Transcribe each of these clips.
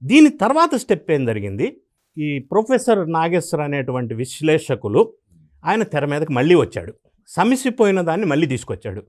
దీని తర్వాత స్టెప్ ఏం జరిగింది? ఈ ప్రొఫెసర్ నాగేశ్వర్ అనేటువంటి విశ్లేషకులు ఆయన తెర మీదకి మళ్ళీ వచ్చాడు. సమసిపోయిన దాన్ని మళ్ళీ తీసుకొచ్చాడు.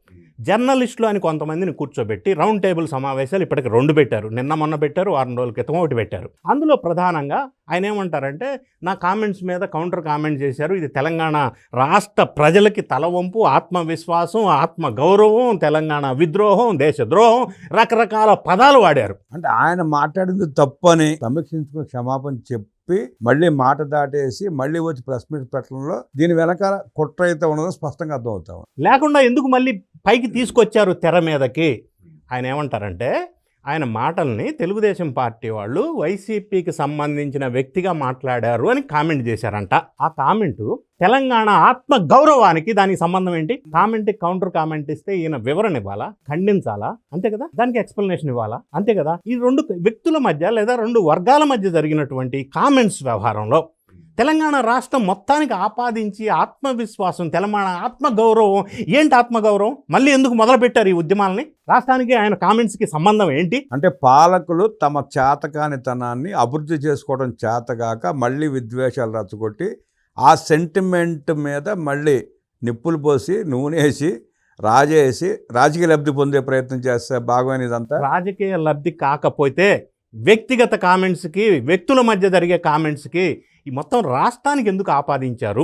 జర్నలిస్టులు అని కొంతమందిని కూర్చోబెట్టి రౌండ్ టేబుల్ సమావేశాలు ఇప్పటికి 2 పెట్టారు. నిన్న మొన్న పెట్టారు, వారం రోజుల క్రితం ఒకటి పెట్టారు. అందులో ప్రధానంగా ఆయన ఏమంటారంటే, నా కామెంట్స్ మీద కౌంటర్ కామెంట్ చేశారు. ఇది తెలంగాణ రాష్ట్ర ప్రజలకి తలవంపు, ఆత్మవిశ్వాసం, ఆత్మ గౌరవం, తెలంగాణ విద్రోహం, దేశద్రోహం, రకరకాల పదాలు వాడారు. అంటే ఆయన మాట్లాడింది తప్పని సమీక్షించుకుని క్షమాపణ చెప్పి మళ్ళీ మాట దాటేసి మళ్ళీ వచ్చి ప్రెస్ మీట్ పెట్టడంలో దీని వెనకాల కుట్ర అయితే ఉన్నదో స్పష్టంగా అర్థమవుతాం. లేకుండా ఎందుకు మళ్ళీ పైకి తీసుకొచ్చారు తెర మీదకి? ఆయన ఏమంటారంటే, ఆయన మాటల్ని తెలుగుదేశం పార్టీ వాళ్ళు వైసీపీకి సంబంధించిన వ్యక్తిగా మాట్లాడారు అని కామెంట్ చేశారంట. ఆ కామెంటు తెలంగాణ ఆత్మ గౌరవానికి దానికి సంబంధం ఏంటి? కామెంట్కి కౌంటర్ కామెంట్ ఇస్తే ఈయన వివరణ ఇవ్వాలా, ఖండించాలా? అంతే కదా. దానికి ఎక్స్ప్లెనేషన్ ఇవ్వాలా? అంతే కదా. ఈ 2 వ్యక్తుల మధ్య లేదా 2 వర్గాల మధ్య జరిగినటువంటి కామెంట్స్ వ్యవహారంలో తెలంగాణ రాష్ట్రం మొత్తానికి ఆపాదించి ఆత్మవిశ్వాసం, తెలంగాణ ఆత్మగౌరవం ఏంటి? ఆత్మగౌరవం మళ్ళీ ఎందుకు మొదలుపెట్టారు ఈ ఉద్యమాలని? రాష్ట్రానికి ఆయన కామెంట్స్కి సంబంధం ఏంటి? అంటే పాలకులు తమ చేతకానితనాన్ని అభివృద్ధి చేసుకోవడం చేతగాక మళ్ళీ విద్వేషాలు రచ్చగొట్టి ఆ సెంటిమెంట్ మీద మళ్ళీ నిప్పులు పోసి నూనెసి రాజేసి రాజకీయ లబ్ధి పొందే ప్రయత్నం చేస్తే భాగమైన ఇదంతా. రాజకీయ లబ్ధి కాకపోతే వ్యక్తిగత కామెంట్స్కి, వ్యక్తుల మధ్య జరిగే కామెంట్స్కి ఈ మొత్తం రాష్ట్రానికి ఎందుకు ఆపాదించారు?